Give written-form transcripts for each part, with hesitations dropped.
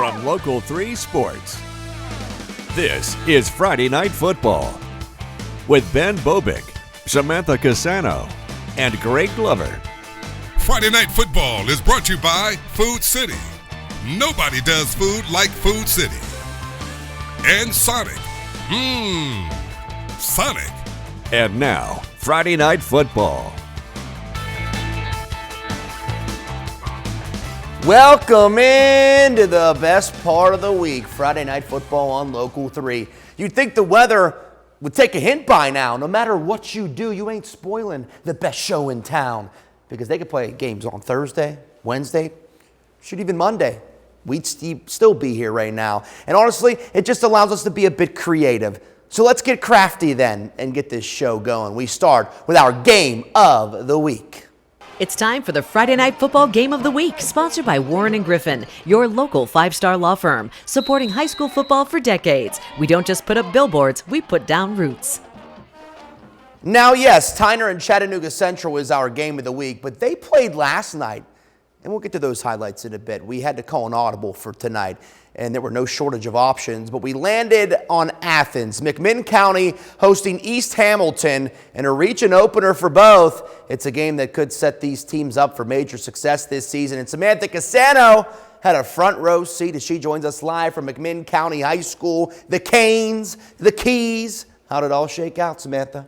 from Local 3 Sports. This is Friday Night Football with Ben Bobick, Samantha Casano, and Greg Glover. Friday Night Football is brought to you by Food City. Nobody does food like Food City. And Sonic. Sonic. And now, Friday Night Football. Welcome into the best part of the week, Friday Night Football on Local 3. You'd think the weather would take a hint by now. No matter what you do, you ain't spoiling the best show in town, because they could play games on Thursday, Wednesday, shoot, even Monday. We'd still be here right now. And honestly, it just allows us to be a bit creative. So let's get crafty then and get this show going. We start with our Game of the Week. It's time for the Friday Night Football Game of the Week, sponsored by Warren & Griffin, your local five-star law firm, supporting high school football for decades. We don't just put up billboards, we put down roots. Now, yes, Tyner and Chattanooga Central is our Game of the Week, but they played last night, and we'll get to those highlights in a bit. We had to call an audible for tonight, and there were no shortage of options, but we landed on Athens. McMinn County hosting East Hamilton in a region opener for both. It's a game that could set these teams up for major success this season. And Samantha Casano had a front row seat as she joins us live from McMinn County High School. The Canes, the Keys. How did it all shake out, Samantha?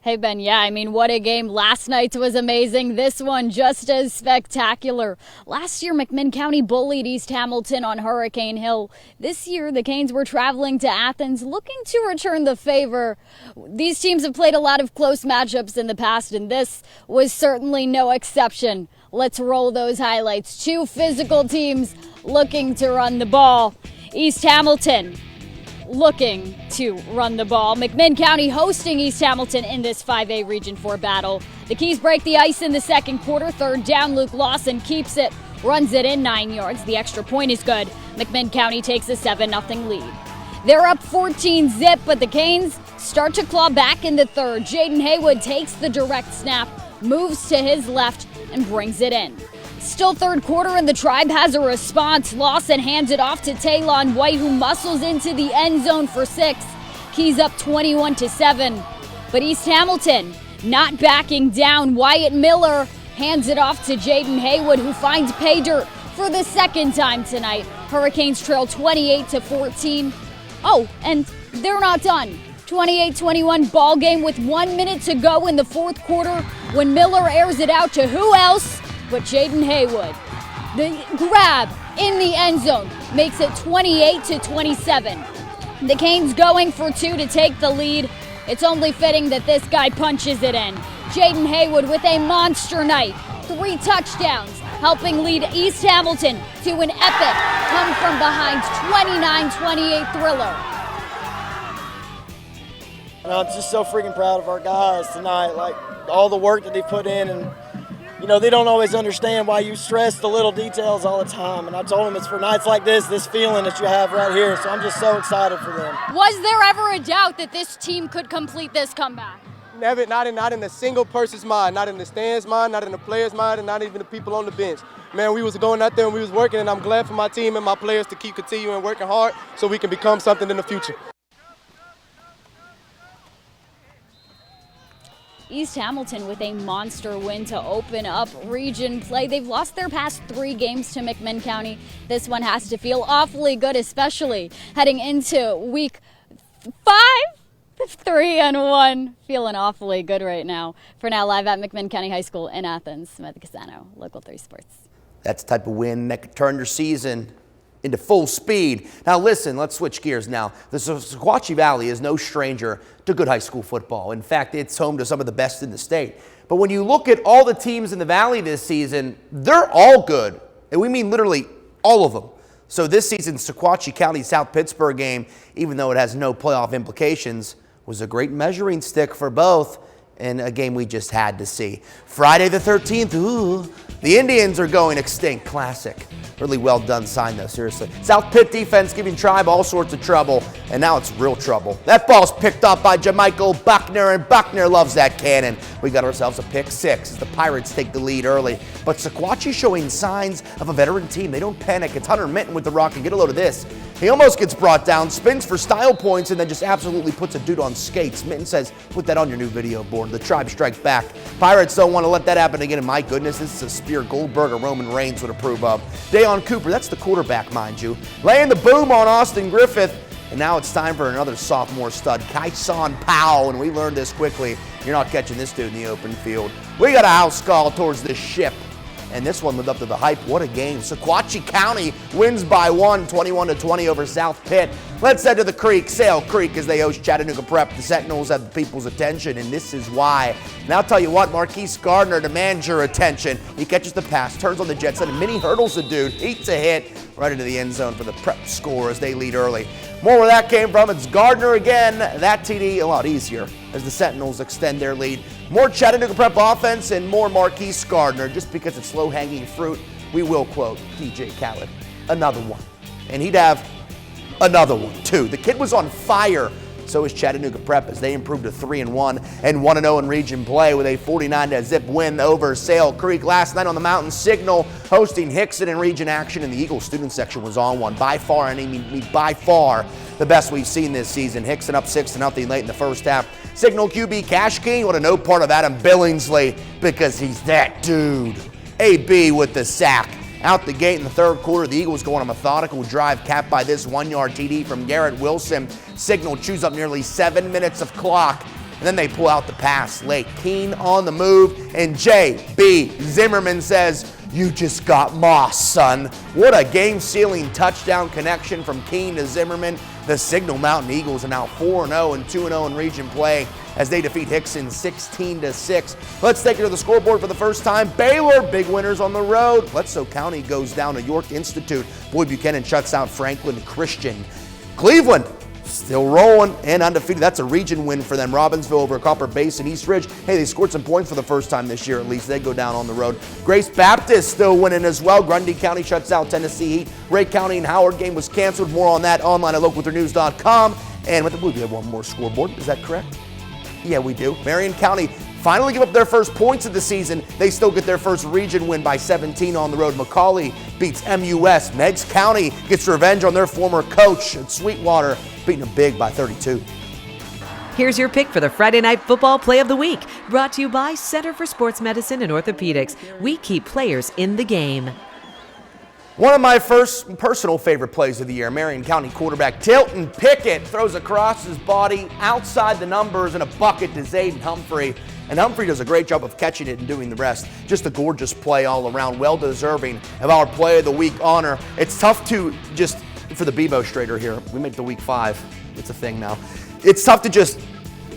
Hey, Ben, yeah, I mean, what a game. Last night's was amazing. This one just as spectacular. Last year, McMinn County bullied East Hamilton on Hurricane Hill. This year, the Canes were traveling to Athens looking to return the favor. These teams have played a lot of close matchups in the past, and this was certainly no exception. Let's roll those highlights. Two physical teams looking to run the ball. East Hamilton looking to run the ball. McMinn County hosting East Hamilton in this 5A Region 4 battle. The Keys break the ice in the second quarter. Third down, Luke Lawson keeps it, runs it in 9 yards. The extra point is good. McMinn County takes a 7-0 lead. They're up 14-zip, but the Canes start to claw back in the third. Jaden Haywood takes the direct snap, moves to his left, and brings it in. Still third quarter, and the Tribe has a response. Lawson hands it off to Taylon White, who muscles into the end zone for 6. Keys up 21-7. But East Hamilton not backing down. Wyatt Miller hands it off to Jaden Haywood, who finds pay dirt for the second time tonight. Hurricanes trail 28-14. Oh, and they're not done. 28-21 ball game with 1 minute to go in the fourth quarter when Miller airs it out to who else but Jaden Haywood. The grab in the end zone makes it 28-27. The Canes going for 2 to take the lead. It's only fitting that this guy punches it in. Jaden Haywood with a monster night. 3 touchdowns, helping lead East Hamilton to an epic come from behind 29-28 thriller. And I'm just so freaking proud of our guys tonight, like all the work that they put in, and you know, they don't always understand why you stress the little details all the time. And I told them it's for nights like this feeling that you have right here. So I'm just so excited for them. Was there ever a doubt that this team could complete this comeback? Never, not in a single person's mind, not in the stands' mind, not in the players' mind, and not even the people on the bench. Man, we was going out there and we was working, and I'm glad for my team and my players to keep continuing working hard so we can become something in the future. East Hamilton with a monster win to open up region play. They've lost their past 3 games to McMinn County. This one has to feel awfully good, especially heading into week 5. 3-1. Feeling awfully good right now. For now, live at McMinn County High School in Athens, Samantha Casano, Local 3 Sports. That's the type of win that could turn your season into full speed. Now listen, let's switch gears now. The Sequatchie Valley is no stranger to good high school football. In fact, it's home to some of the best in the state. But when you look at all the teams in the Valley this season, they're all good. And we mean literally all of them. So this season's Sequatchie County South Pittsburgh game, even though it has no playoff implications, was a great measuring stick for both, and a game we just had to see. Friday the 13th, ooh, the Indians are going extinct. Classic. Really well done sign, though, seriously. South Pitt defense giving Tribe all sorts of trouble, and now it's real trouble. That ball's picked up by Jamichael Buckner, and Buckner loves that cannon. We got ourselves a pick six as the Pirates take the lead early. But Sequatchie showing signs of a veteran team. They don't panic. It's Hunter Minton with the rock, and get a load of this. He almost gets brought down, spins for style points, and then just absolutely puts a dude on skates. Minton says, put that on your new video board. The Tribe strikes back. Pirates don't want to let that happen again, and my goodness, this is a spear Goldberg or Roman Reigns would approve of. Deion Cooper, that's the quarterback, mind you, laying the boom on Austin Griffith. And now it's time for another sophomore stud, Kyson Powell, and we learned this quickly. You're not catching this dude in the open field. We got a house call towards this ship, and this one lived up to the hype. What a game. Sequatchie County wins by 1, 21-20 over South Pitt. Let's head to the creek, Sail Creek, as they host Chattanooga Prep. The Sentinels have the people's attention, and this is why. And I'll tell you what, Marquise Gardner demands your attention. He catches the pass, turns on the jet set, and mini hurdles the dude, eats a hit right into the end zone for the Prep score as they lead early. More where that came from, it's Gardner again. That TD a lot easier as the Sentinels extend their lead. More Chattanooga Prep offense and more Marquise Gardner. Just because it's low-hanging fruit, we will quote DJ Khaled. Another one. And he'd have another one, too. The kid was on fire. So is Chattanooga Prep as they improved to 3-1 and 1-0 in region play with a 49-0 win over Sail Creek last night on the Mountain Signal, hosting Hickson in region action, and the Eagle student section was on one. By far, and I mean by far, the best we've seen this season. Hickson up 6-0 late in the first half. Signal QB Cash King would have no part of Adam Billingsley because he's that dude. AB with the sack. Out the gate in the third quarter, the Eagles go on a methodical drive capped by this 1-yard TD from Garrett Wilson. Signal chews up nearly 7 minutes of clock, and then they pull out the pass late. Keene on the move, and J.B. Zimmerman says, "You just got moss, son." What a game-sealing touchdown connection from Keene to Zimmerman. The Signal Mountain Eagles are now 4-0 and 2-0 in region play as they defeat Hickson 16-6. Let's take it to the scoreboard for the first time. Baylor, big winners on the road. Bledsoe County goes down to York Institute. Boyd Buchanan shuts out Franklin Christian. Cleveland still rolling and undefeated. That's a region win for them. Robbinsville over Copper Base and East Ridge. Hey, they scored some points for the first time this year at least. They go down on the road. Grace Baptist still winning as well. Grundy County shuts out Tennessee Heat. Ray County and Howard game was canceled. More on that online at local3news.com. And with the Blue, we have one more scoreboard. Is that correct? Yeah, we do. Marion County finally give up their first points of the season. They still get their first region win by 17 on the road. McCauley beats MUS. Meigs County gets revenge on their former coach at Sweetwater, beating them big by 32. Here's your pick for the Friday Night Football Play of the Week, brought to you by Center for Sports Medicine and Orthopedics. We keep players in the game. One of my first personal favorite plays of the year, Marion County quarterback Tilton Pickett throws across his body outside the numbers in a bucket to Zayden Humphrey. And Humphrey does a great job of catching it and doing the rest. Just a gorgeous play all around, well deserving of our Play of the Week honor. It's tough to just, for the Bebo Strader here, we make the week 5. It's a thing now. It's tough to just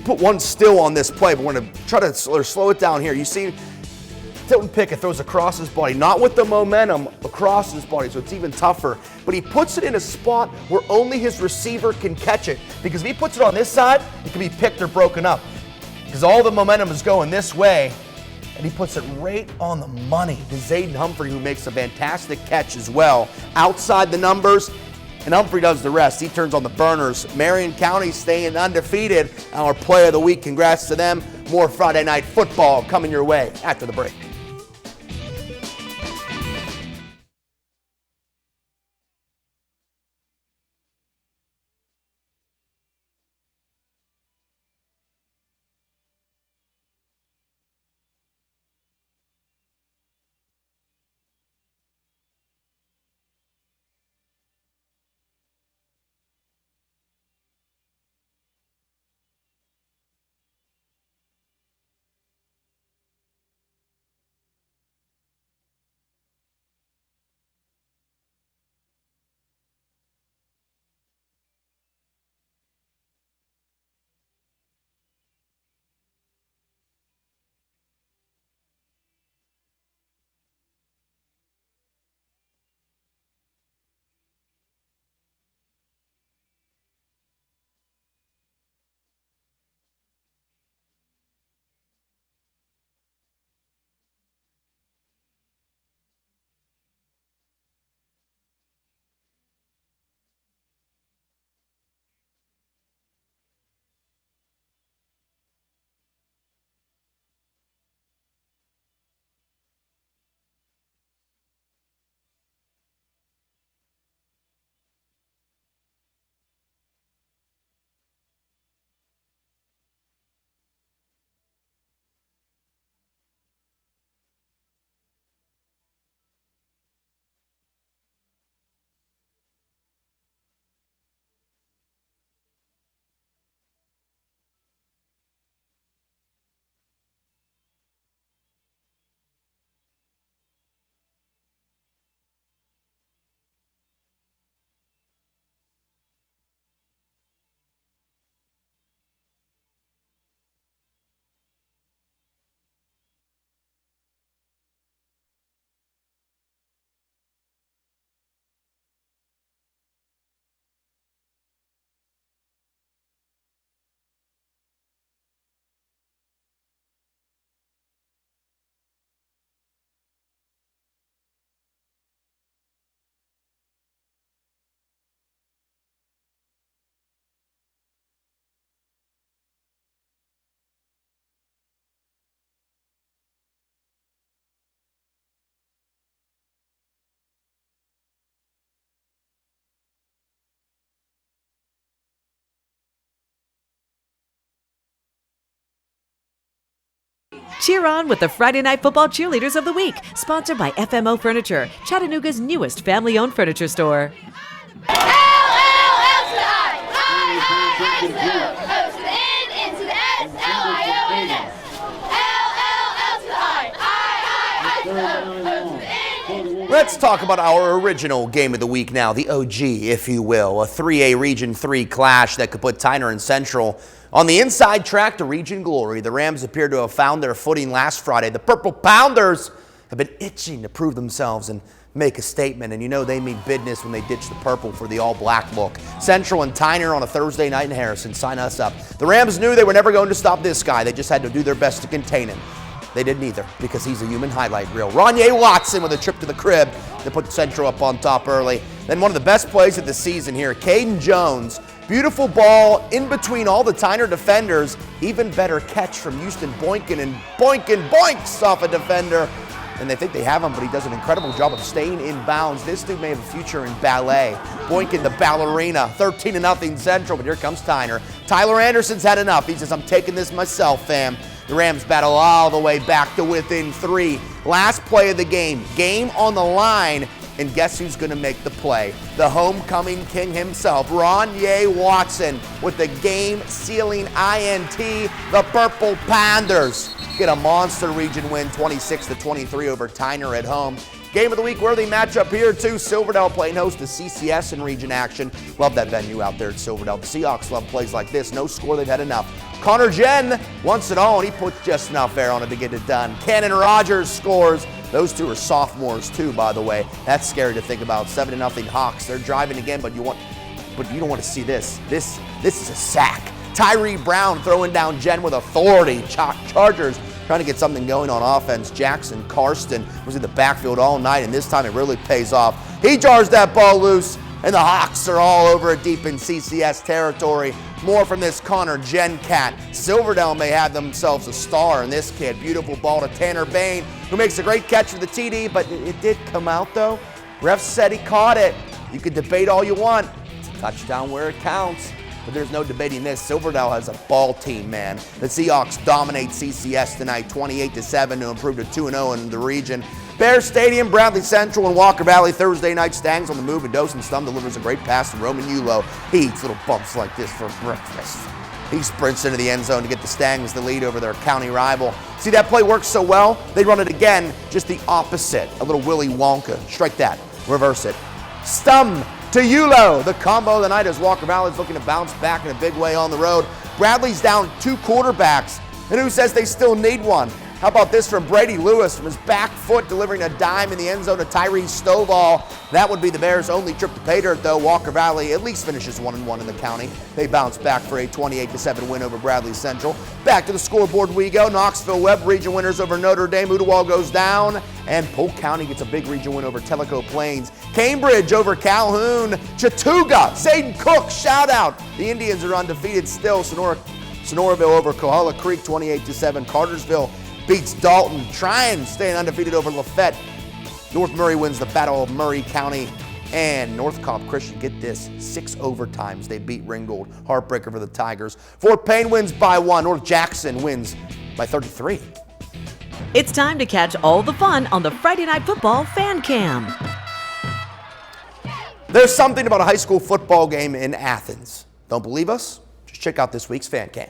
put one still on this play, but we're going to try to slow it down here. You see, Tilton Pickett throws across his body, not with the momentum across his body, so it's even tougher. But he puts it in a spot where only his receiver can catch it. Because if he puts it on this side, it can be picked or broken up. Because all the momentum is going this way, and he puts it right on the money to Zayden Humphrey, who makes a fantastic catch as well. Outside the numbers, and Humphrey does the rest. He turns on the burners. Marion County staying undefeated. Our Play of the Week. Congrats to them. More Friday Night Football coming your way after the break. Cheer on with the Friday Night Football Cheerleaders of the Week, sponsored by FMO Furniture, Chattanooga's newest family-owned furniture store. Let's talk about our original game of the week now, the OG, if you will. A 3A Region 3 clash that could put Tyner and Central on the inside track to Region glory. The Rams appear to have found their footing last Friday. The Purple Pounders have been itching to prove themselves and make a statement, and you know they mean business when they ditch the purple for the all-black look. Central and Tyner on a Thursday night in Harrison. Sign us up. The Rams knew they were never going to stop this guy. They just had to do their best to contain him. They didn't either, because he's a human highlight reel. Ronye Watson with a trip to the crib to put Central up on top early. Then one of the best plays of the season here, Caden Jones. Beautiful ball in between all the Tyner defenders. Even better catch from Houston Boynton, and Boynton boinks off a defender. And they think they have him, but he does an incredible job of staying in bounds. This dude may have a future in ballet. Boynton, the ballerina, 13-0 Central, but here comes Tyner. Tyler Anderson's had enough. He says, I'm taking this myself, fam. The Rams battle all the way back to within 3. Last play of the game. Game on the line. And guess who's going to make the play? The homecoming king himself, Ronye Watson, with the game-sealing INT. The Purple Pounders get a monster region win, 26-23 over Tyner at home. Game of the week worthy matchup here too. Silverdale playing host to CCS in region action. Love that venue out there at Silverdale. The Seahawks love plays like this. No score, they've had enough. Connor Jen wants it all, and he puts just enough air on it to get it done. Cannon Rogers scores. Those two are sophomores too, by the way. That's scary to think about. 7-0 Hawks. They're driving again, but you don't want to see this. This is a sack. Tyree Brown throwing down Jen with authority. Chargers trying to get something going on offense. Jackson Karsten was in the backfield all night, and this time it really pays off. He jars that ball loose, and the Hawks are all over it deep in CCS territory. More from this Connor Jen cat. Silverdale may have themselves a star in this kid. Beautiful ball to Tanner Bain, who makes a great catch for the TD, but it did come out though. Ref said he caught it. You can debate all you want. It's a touchdown where it counts. But there's no debating this. Silverdale has a ball team, man. The Seahawks dominate CCS tonight, 28-7 to improve to 2-0 in the region. Bear Stadium, Bradley Central, and Walker Valley Thursday night. Stangs on the move, and Dawson Stum delivers a great pass to Roman Yulo. He eats little bumps like this for breakfast. He sprints into the end zone to get the Stangs the lead over their county rival. See, that play works so well, they run it again, just the opposite. A little Willy Wonka. Strike that. Reverse it. Stum to Yulo. The combo of the night as Walker Valley's looking to bounce back in a big way on the road. Bradley's down 2 quarterbacks, and who says they still need one? How about this from Brady Lewis from his back foot, delivering a dime in the end zone to Tyree Stovall. That would be the Bears' only trip to pay dirt, though. Walker Valley at least finishes 1-1 in the county. They bounce back for a 28-7 win over Bradley Central. Back to the scoreboard we go. Knoxville Webb region winners over Notre Dame. Ooltewah goes down, and Polk County gets a big region win over Tellico Plains. Cambridge over Calhoun. Chattooga, Zayden Cook, shout out. The Indians are undefeated still. Sonoraville over Coahulla Creek, 28-7. Cartersville beats Dalton, trying staying undefeated over Lafette. North Murray wins the Battle of Murray County. And North Cobb Christian, get this, 6 overtimes. They beat Ringgold. Heartbreaker for the Tigers. Fort Payne wins by 1. North Jackson wins by 33. It's time to catch all the fun on the Friday Night Football Fan Cam. There's something about a high school football game in Athens. Don't believe us? Just check out this week's Fan Cam.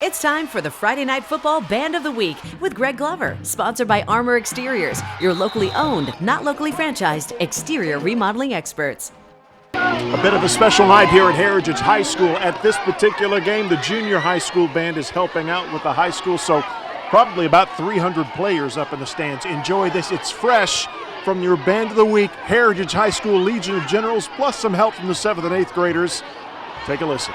It's time for the Friday Night Football Band of the Week with Greg Glover, sponsored by Armor Exteriors, your locally owned, not locally franchised exterior remodeling experts. A bit of a special night here at Heritage High School. At this particular game, the junior high school band is helping out with the high school, so probably about 300 players up in the stands. Enjoy this. It's fresh from your Band of the Week, Heritage High School Legion of Generals, plus some help from the 7th and 8th graders. Take a listen.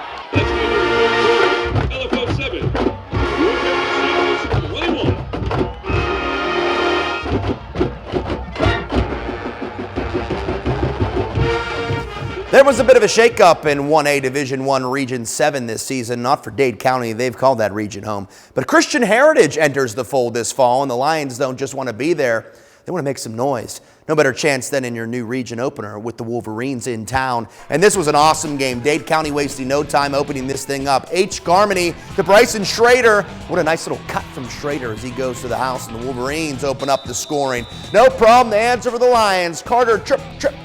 There was a bit of a shakeup in 1A Division I Region 7 this season, not for Dade County. They've called that region home. But Christian Heritage enters the fold this fall, and the Lions don't just want to be there. They want to make some noise. No better chance than in your new region opener with the Wolverines in town. And this was an awesome game. Dade County wasting no time opening this thing up. H. Garmany to Bryson Schrader. What a nice little cut from Schrader as he goes to the house, and the Wolverines open up the scoring. No problem. The answer for the Lions. Carter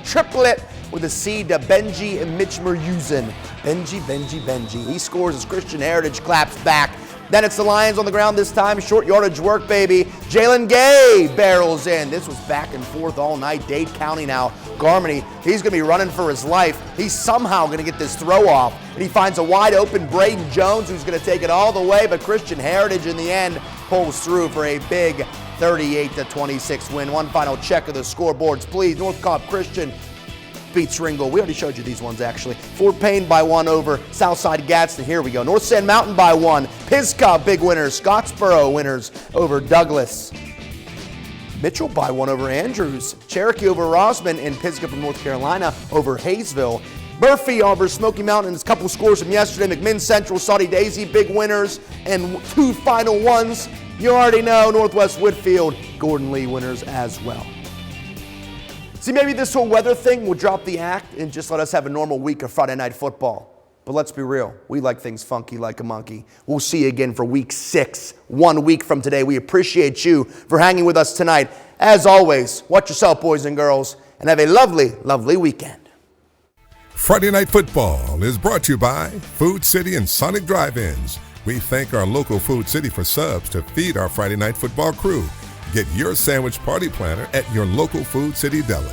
triplet with a C to Benji and Mitch Meruzin. Benji. He scores as Christian Heritage claps back. Then it's the Lions on the ground this time. Short yardage work, baby. Jalen Gay barrels in. This was back and forth all night. Dade County now. Garmany, he's going to be running for his life. He's somehow going to get this throw off. And he finds a wide open Braden Jones who's going to take it all the way. But Christian Heritage in the end pulls through for a big 38-26 win. One final check of the scoreboards, please. North Cobb Christian beats Ringgold. We already showed you these ones, actually. Fort Payne by 1 over Southside Gadsden. Here we go. North Sand Mountain by 1. Pisgah, big winners. Scottsboro winners over Douglas. Mitchell by 1 over Andrews. Cherokee over Rosman, and Pisgah from North Carolina over Hayesville. Murphy over Smoky Mountains. Couple scores from yesterday. McMinn Central, Saudi Daisy, big winners. And 2 final ones. You already know. Northwest Whitfield, Gordon Lee winners as well. See, maybe this whole weather thing will drop the act and just let us have a normal week of Friday Night Football. But let's be real. We like things funky like a monkey. We'll see you again for week 6, 1 week from today. We appreciate you for hanging with us tonight. As always, watch yourself, boys and girls, and have a lovely, lovely weekend. Friday Night Football is brought to you by Food City and Sonic Drive-Ins. We thank our local Food City for subs to feed our Friday Night Football crew. Get your sandwich party planner at your local Food City deli.